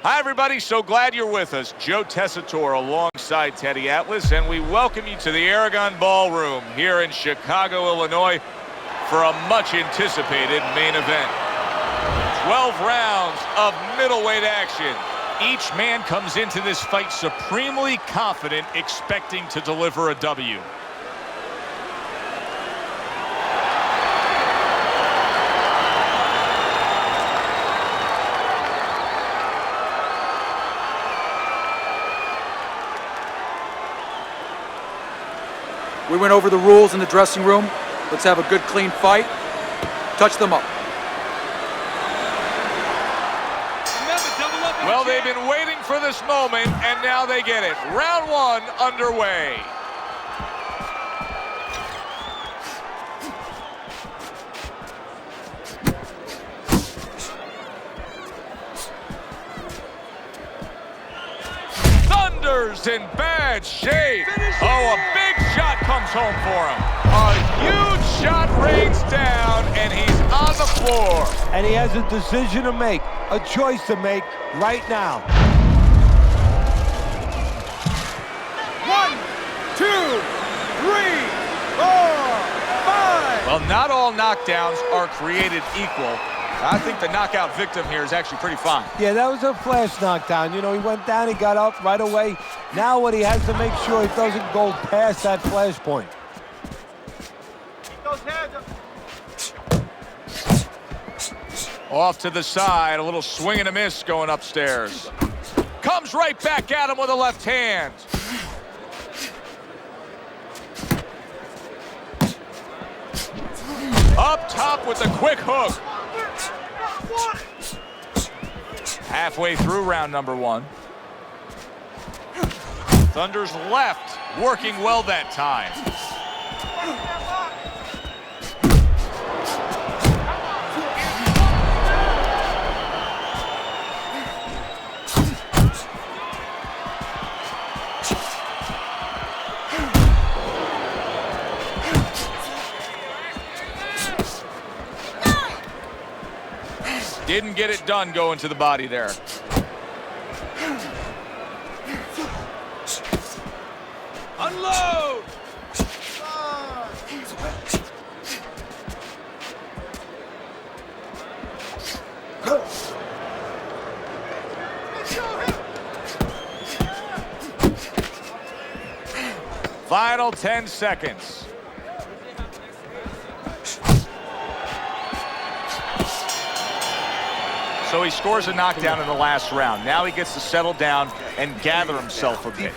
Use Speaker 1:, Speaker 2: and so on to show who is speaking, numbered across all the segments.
Speaker 1: Hi, everybody. So glad you're with us. Joe Tessitore alongside Teddy Atlas, and we welcome you to the Aragon Ballroom here in Chicago, Illinois, for a much-anticipated main event. 12 rounds of middleweight action. Each man comes into this fight supremely confident, expecting to deliver a W.
Speaker 2: We went over the rules in the dressing room. Let's have a good, clean fight. Touch them up.
Speaker 1: Well, they've been waiting for this moment, and now they get it. Round one underway. Thunder's in bad shape. Oh, a big shot comes home for him. A huge shot rains down, and he's on the floor.
Speaker 3: And he has a decision to make, a choice to make right now.
Speaker 4: 1, 2, 3, 4, 5.
Speaker 1: Well, not all knockdowns are created equal. I think the knockout victim here is actually pretty fine.
Speaker 3: Yeah, that was a flash knockdown. You know, he went down, he got up right away. Now what he has to make sure he doesn't go past that flash point.
Speaker 4: Those hands up.
Speaker 1: Off to the side, a little swing and a miss going upstairs. Comes right back at him with a left hand. Up top with a quick hook. Halfway through round number one. Thunder's left, working well that time. Didn't get it done going to the body there.
Speaker 4: Unload!
Speaker 1: Final 10 seconds. So he scores a knockdown in the last round. Now he gets to settle down and gather himself a bit.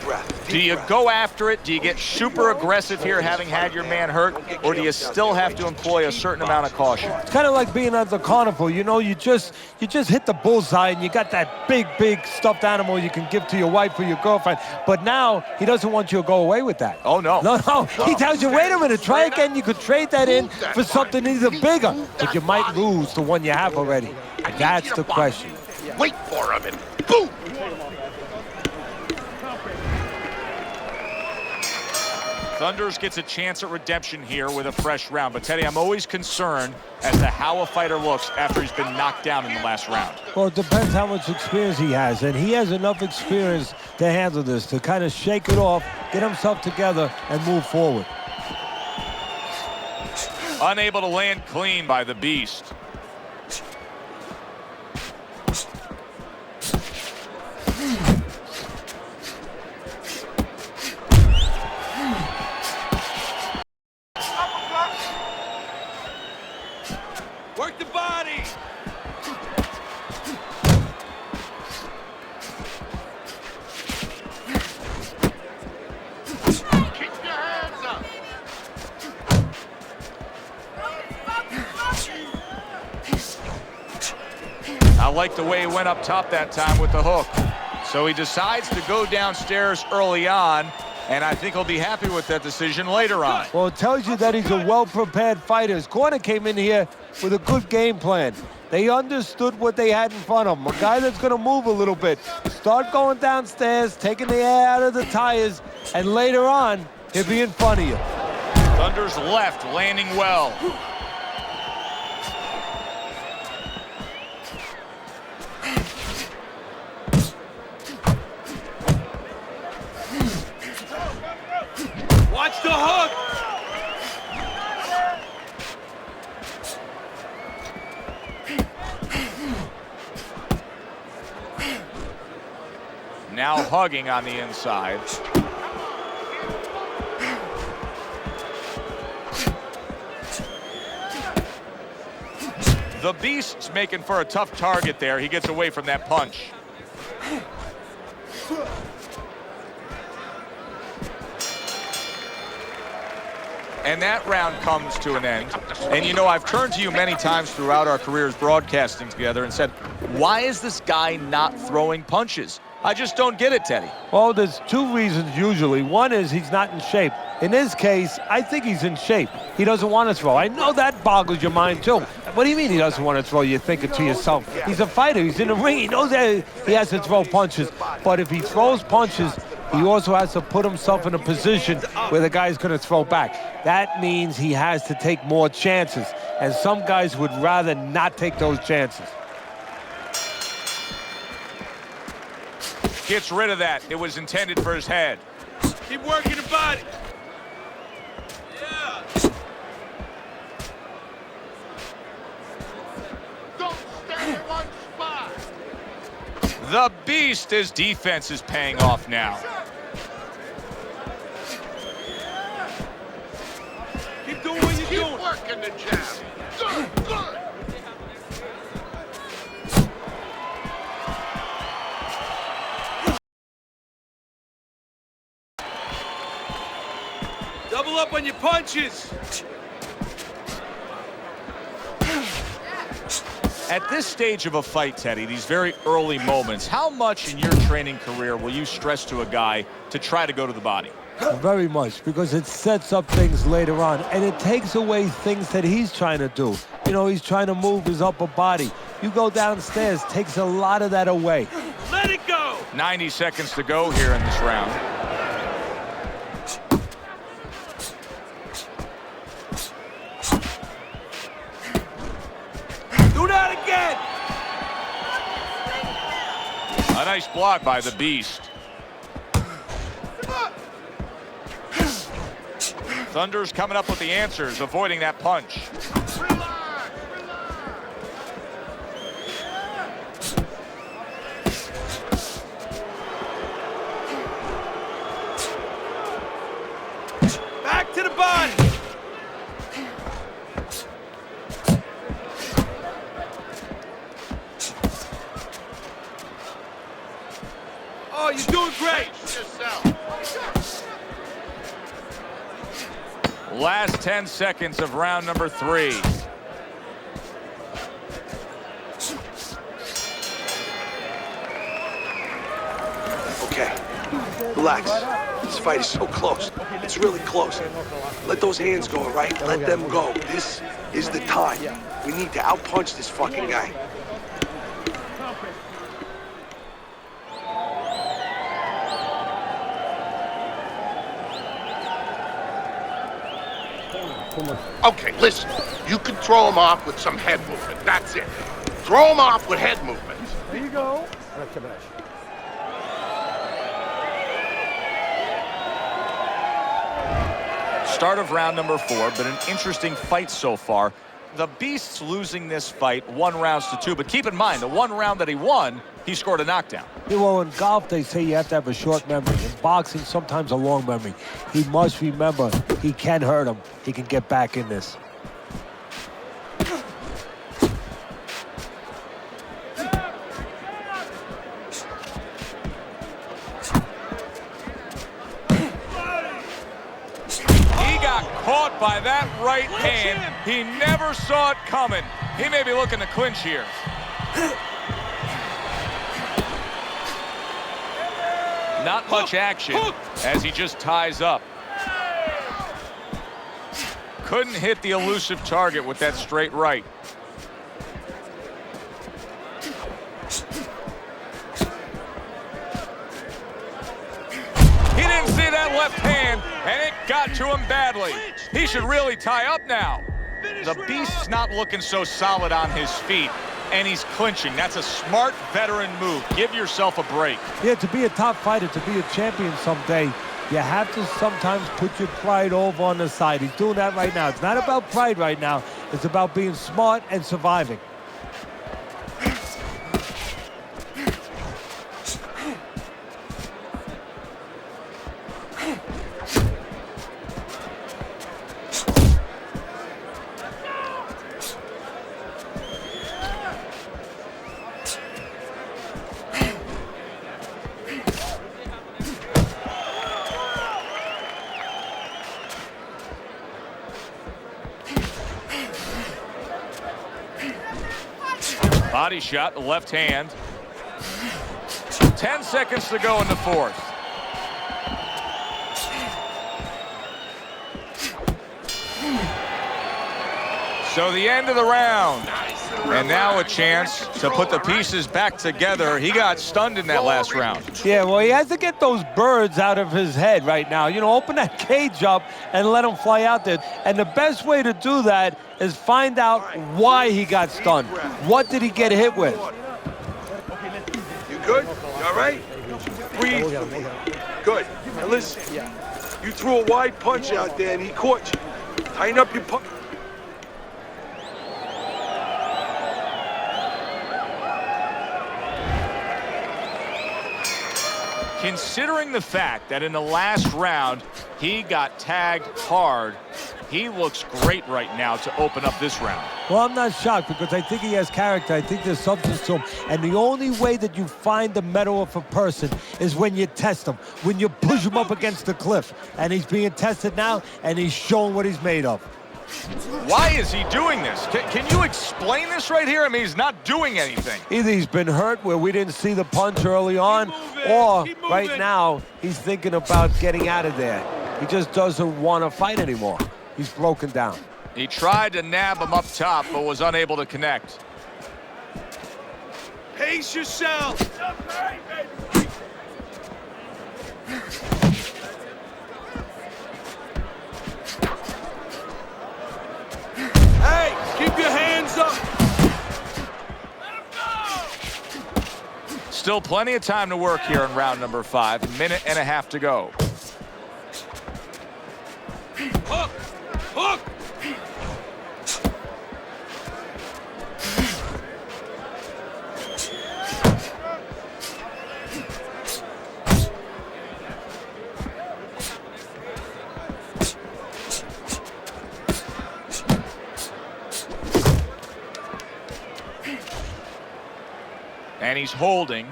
Speaker 1: Do you go after it? Do you get super aggressive here having had your man hurt? Or do you still have to employ a certain amount of caution?
Speaker 3: It's kind of like being at the carnival. You know, you just hit the bullseye and you got that big stuffed animal you can give to your wife or your girlfriend. But now he doesn't want you to go away with that.
Speaker 1: Oh, no.
Speaker 3: No. He tells you, wait a minute, try again. You could trade that in for something even bigger. But you might lose the one you have already. That's the question.
Speaker 4: Wait for him and boom!
Speaker 1: Thunders gets a chance at redemption here with a fresh round. But, Teddy, I'm always concerned as to how a fighter looks after he's been knocked down in the last round.
Speaker 3: Well, it depends how much experience he has. And he has enough experience to handle this, to kind of shake it off, get himself together, and move forward.
Speaker 1: Unable to land clean by the Beast.
Speaker 4: Work the body! Keep your hands up!
Speaker 1: I like the way he went up top that time with the hook. So he decides to go downstairs early on, and I think he'll be happy with that decision later on.
Speaker 3: Well, it tells you that he's a well-prepared fighter. His corner came in here with a good game plan. They understood what they had in front of him. A guy that's going to move a little bit. Start going downstairs, taking the air out of the tires, and later on, he'll be in front of you.
Speaker 1: Thunder's left, landing well. Now hugging on the inside. The Beast's making for a tough target there. He gets away from that punch. And that round comes to an end. And you know, I've turned to you many times throughout our careers broadcasting together and said, why is this guy not throwing punches? I just don't get it, Teddy.
Speaker 3: Well, there's two reasons usually. One is he's not in shape. In this case, I think he's in shape. He doesn't want to throw. I know that boggles your mind, too. What do you mean he doesn't want to throw? You're thinking to yourself, he's a fighter. He's in the ring. He knows that he has to throw punches. But if he throws punches, he also has to put himself in a position where the guy's going to throw back. That means he has to take more chances. And some guys would rather not take those chances.
Speaker 1: Gets rid of that. It was intended for his head.
Speaker 4: Keep working the body. Yeah. Don't stay in one spot.
Speaker 1: The Beast, his defense is paying off now.
Speaker 4: Keep doing what you're doing. Keep working the jab. Good, good. Double up on your punches.
Speaker 1: At this stage of a fight, Teddy, these very early moments, how much in your training career will you stress to a guy to try to go to the body?
Speaker 3: Very much, because it sets up things later on, and it takes away things that he's trying to do. You know, he's trying to move his upper body. You go downstairs, takes a lot of that away.
Speaker 4: Let it go.
Speaker 1: 90 seconds to go here in this round.
Speaker 4: Do that again.
Speaker 1: A nice block by the Beast. Thunder's coming up with the answers, avoiding that punch.
Speaker 4: Relax, relax. Back to the body. Oh, you're doing great.
Speaker 1: Last 10 seconds of round number 3.
Speaker 5: Okay, relax. This fight is so close. It's really close. Let those hands go, all right? Let them go. This is the time. We need to outpunch this fucking guy.
Speaker 6: Okay, listen. You can throw him off with some head movement. That's it. Throw him off with head movement.
Speaker 3: There you go.
Speaker 1: Start of round number 4, but an interesting fight so far. The Beast's losing this fight 1 round to 2, but keep in mind, the 1 round that he won, he scored a knockdown.
Speaker 3: Yeah, well, in golf, they say you have to have a short memory. In boxing, sometimes a long memory. He must remember he can hurt him. He can get back in this.
Speaker 1: Caught by that right hand. He never saw it coming. He may be looking to clinch here. Not much action as he just ties up. Couldn't hit the elusive target with that straight right. He didn't see that left hand, and it got to him badly. He should really tie up now. The Beast's not looking so solid on his feet, and he's clinching. That's a smart veteran move. Give yourself a break.
Speaker 3: Yeah, to be a top fighter, to be a champion someday, you have to sometimes put your pride over on the side. He's doing that right now. It's not about pride right now. It's about being smart and surviving.
Speaker 1: Body shot, left hand. 10 seconds to go in the fourth. So the end of the round. And now a chance to put the pieces back together. He got stunned in that last round.
Speaker 3: Yeah, well, he has to get those birds out of his head right now. You know, open that cage up and let him fly out there. And the best way to do that is find out why he got stunned. What did he get hit with?
Speaker 5: You good? You all right? Breathe for me. Good. Now listen, you threw a wide punch out there and he caught you. Tighten up your punch.
Speaker 1: Considering the fact that in the last round he got tagged hard, he looks great right now to open up this round.
Speaker 3: Well, I'm not shocked because I think he has character. I think there's substance to him. And the only way that you find the mettle of a person is when you test him, when you push him up against the cliff. And he's being tested now, and he's showing what he's made of.
Speaker 1: Why is he doing this? Can you explain this right here? I mean, he's not doing anything.
Speaker 3: Either he's been hurt where we didn't see the punch early on, or right now he's thinking about getting out of there. He just doesn't want to fight anymore. He's broken down.
Speaker 1: He tried to nab him up top, but was unable to connect.
Speaker 4: Pace yourself.
Speaker 5: Hey, keep your hands up.
Speaker 1: Still plenty of time to work here in round number 5. A minute and a half to go.
Speaker 4: Hook! Hook!
Speaker 1: And he's holding.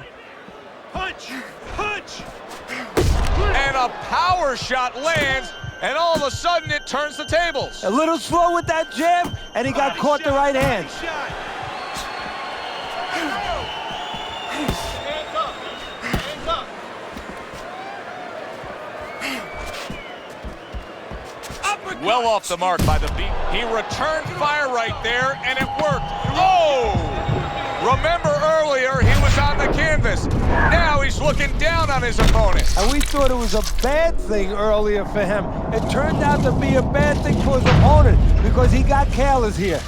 Speaker 4: Punch! Punch!
Speaker 1: And a power shot lands, and all of a sudden it turns the tables.
Speaker 3: A little slow with that jab, and he got caught the right hand.
Speaker 1: Well off the mark by the beat. He returned fire right there, and it worked. Oh! Remember earlier, he was on the canvas. Now he's looking down on his opponent.
Speaker 3: And we thought it was a bad thing earlier for him. It turned out to be a bad thing for his opponent because he got careless here.
Speaker 4: 1,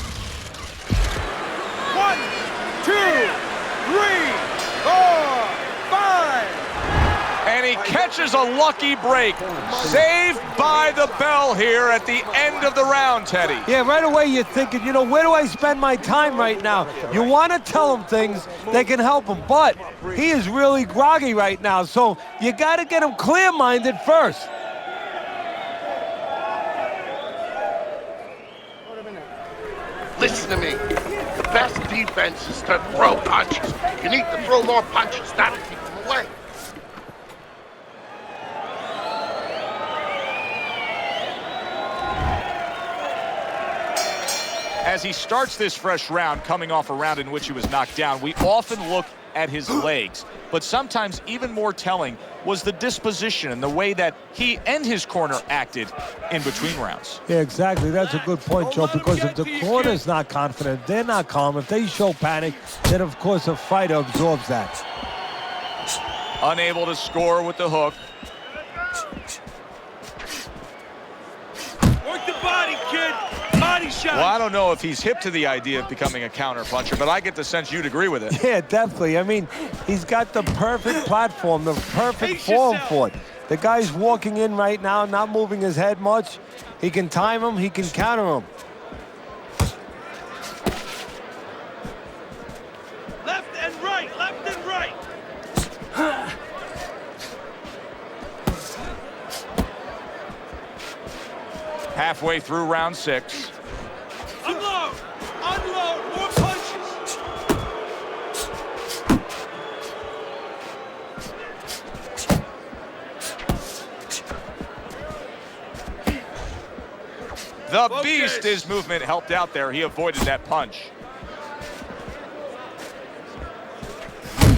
Speaker 4: 2, 3, 4, 5.
Speaker 1: And he catches a lucky break. Saved by the bell here at the end of the round, Teddy.
Speaker 3: Yeah, right away you're thinking, you know, where do I spend my time right now? You want to tell him things that can help him, but he is really groggy right now, so you got to get him clear-minded first.
Speaker 6: Listen to me. The best defense is to throw punches. You need to throw more punches. That'll keep them away.
Speaker 1: As he starts this fresh round, coming off a round in which he was knocked down, we often look at his legs. But sometimes even more telling was the disposition and the way that he and his corner acted in between rounds.
Speaker 3: Yeah, exactly. That's a good point, Joe, because if the corner's not confident, they're not calm. If they show panic, then, of course, a fighter absorbs that.
Speaker 1: Unable to score with the hook.
Speaker 4: Work the body, kid. Body shot.
Speaker 1: Well, I don't know if he's hip to the idea of becoming a counter-puncher, but I get the sense you'd agree with it.
Speaker 3: Yeah, definitely. I mean, he's got the perfect platform, the perfect form for it. The guy's walking in right now, not moving his head much. He can time him, he can counter him.
Speaker 4: Left and right, left and right.
Speaker 1: Halfway through round 6.
Speaker 4: Unload! Unload! More punches!
Speaker 1: The Beast, his movement helped out there. He avoided that punch.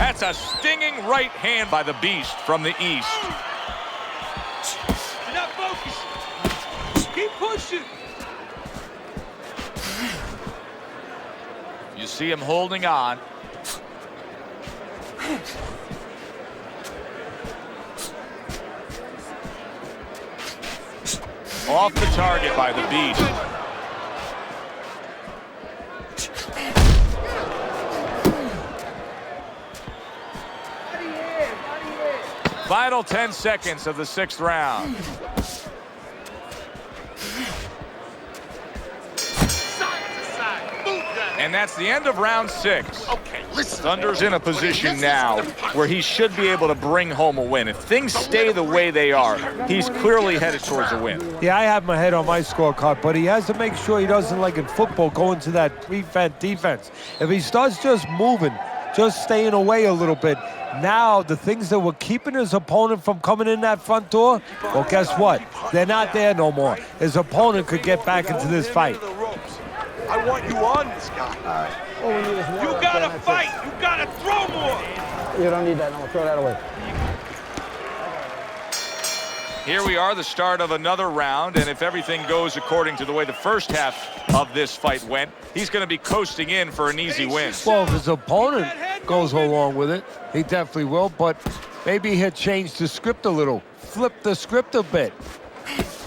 Speaker 1: That's a stinging right hand by the Beast from the East.
Speaker 4: You're not focused. Keep pushing.
Speaker 1: You see him holding on. Off the target by the Beast. Final 10 seconds of the 6th round. And that's the end of round 6.
Speaker 6: Okay, listen.
Speaker 1: Thunder's in a position now where he should be able to bring home a win. If things stay the way they are, he's clearly headed towards a win.
Speaker 3: Yeah, I have my head on my scorecard, but he has to make sure he doesn't, like in football, go into that prevent defense. If he starts just moving, just staying away a little bit, now the things that were keeping his opponent from coming in that front door, well, guess what? They're not there no more. His opponent could get back into this fight.
Speaker 5: I want you on this guy.
Speaker 7: All right. All we need is more.
Speaker 4: You gotta fight. You gotta throw more.
Speaker 7: You don't need that. No, throw that away.
Speaker 1: Here we are, the start of another round, and if everything goes according to the way the first half of this fight went, he's going to be coasting in for an easy win.
Speaker 3: Well, if his opponent goes along with it, he definitely will, but maybe he'll change the script a little, flip the script a bit.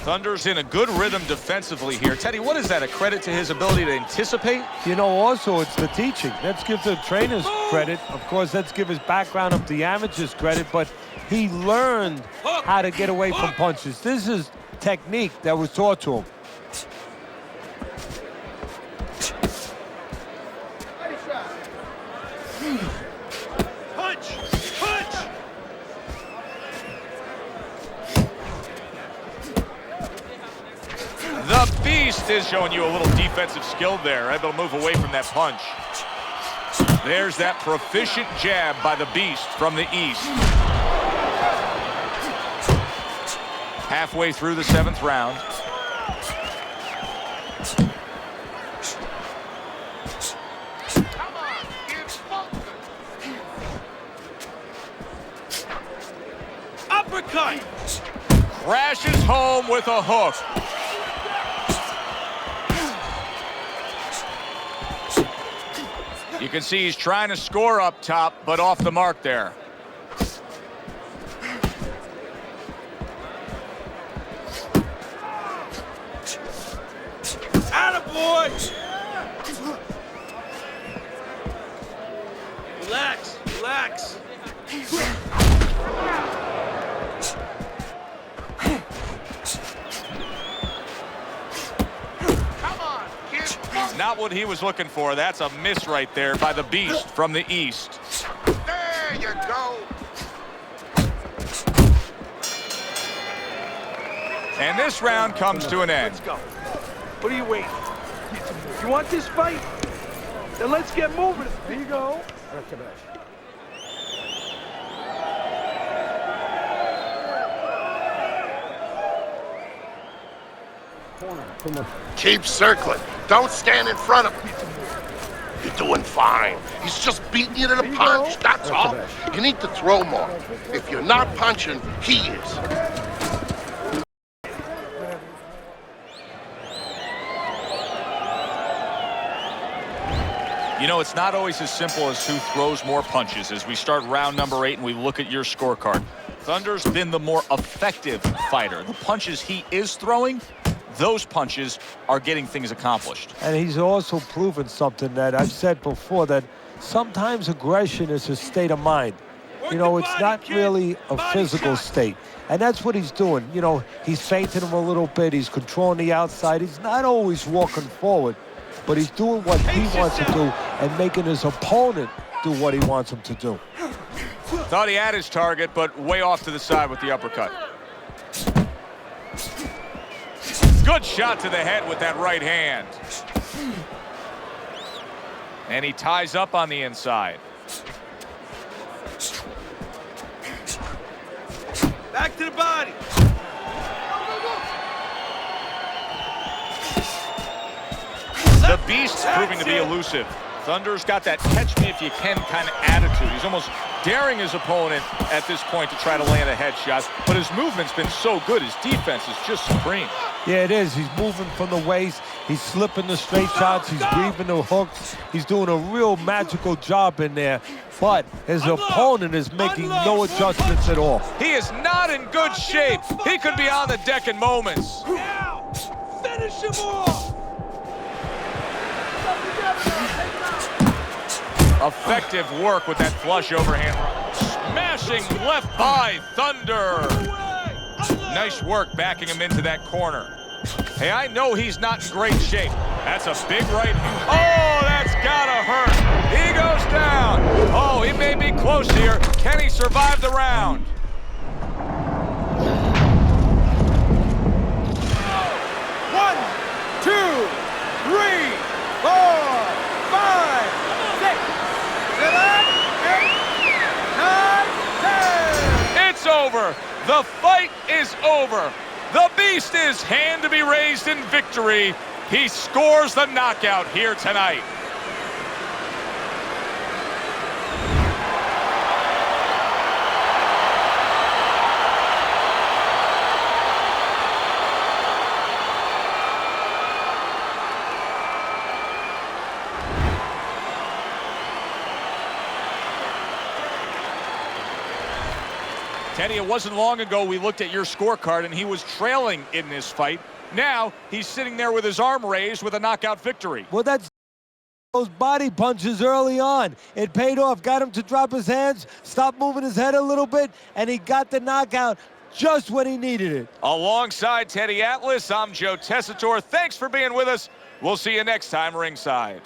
Speaker 1: Thunder's in a good rhythm defensively here. Teddy, what is that, a credit to his ability to anticipate?
Speaker 3: You know, also, it's the teaching. Let's give the trainers credit. Of course, let's give his background of the amateurs credit, but he learned how to get away from punches. This is technique that was taught to him.
Speaker 4: Punch. Punch.
Speaker 1: The Beast is showing you a little defensive skill there, able to move away from that punch. There's that proficient jab by the Beast from the East. Halfway through the 7th round.
Speaker 6: Come on, get focused.
Speaker 4: Uppercut.
Speaker 1: Crashes home with a hook. You can see he's trying to score up top, but off the mark there.
Speaker 4: Attaboy. Relax. Relax.
Speaker 6: Come on, get focused.
Speaker 1: Not what he was looking for. That's a miss right there by the Beast from the East.
Speaker 6: There you go.
Speaker 1: And this round comes to an end.
Speaker 5: Let's go. What are you waiting? You want this fight? Then let's get moving. There you go.
Speaker 6: Keep circling. Don't stand in front of him. You're doing fine. He's just beating you to the punch. That's all. You need to throw more. If you're not punching, he is.
Speaker 1: You know, it's not always as simple as who throws more punches as we start round number 8 and we look at your scorecard. Thunder's been the more effective fighter. The punches he is throwing, those punches are getting things accomplished.
Speaker 3: And he's also proven something that I've said before, that sometimes aggression is a state of mind. You know, it's not really a physical state. And that's what he's doing. You know, he's feinting him a little bit. He's controlling the outside. He's not always walking forward, but he's doing what he wants to do and making his opponent do what he wants him to do.
Speaker 1: Thought he had his target, but way off to the side with the uppercut. Good shot to the head with that right hand. And he ties up on the inside.
Speaker 4: Back to the body.
Speaker 1: The Beast's proving to be elusive. Thunder's got that catch-me-if-you-can kind of attitude. He's almost daring his opponent at this point to try to land a headshot, but his movement's been so good. His defense is just supreme.
Speaker 3: Yeah, it is. He's moving from the waist. He's slipping the straight shots. He's weaving the hooks. He's doing a real magical job in there, but his opponent is making no adjustments at all.
Speaker 1: He is not in good shape. He could be on the deck in moments.
Speaker 4: Now, finish him off.
Speaker 1: Effective work with that flush overhand. Smashing left by Thunder. Nice work backing him into that corner. Hey, I know he's not in great shape. That's a big right. Oh, that's gotta hurt. He goes down. Oh, he may be close here. Can he survive the round?
Speaker 2: One, two, three, 4, 5, 6, 7, 8, 9, 10.
Speaker 1: It's over. The fight is over. The Beast is hand to be raised in victory. He scores the knockout here tonight. Teddy, it wasn't long ago we looked at your scorecard and he was trailing in this fight. Now he's sitting there with his arm raised with a knockout victory.
Speaker 3: Well, that's those body punches early on. It paid off. Got him to drop his hands, stop moving his head a little bit, and he got the knockout just when he needed it.
Speaker 1: Alongside Teddy Atlas, I'm Joe Tessitore. Thanks for being with us. We'll see you next time ringside.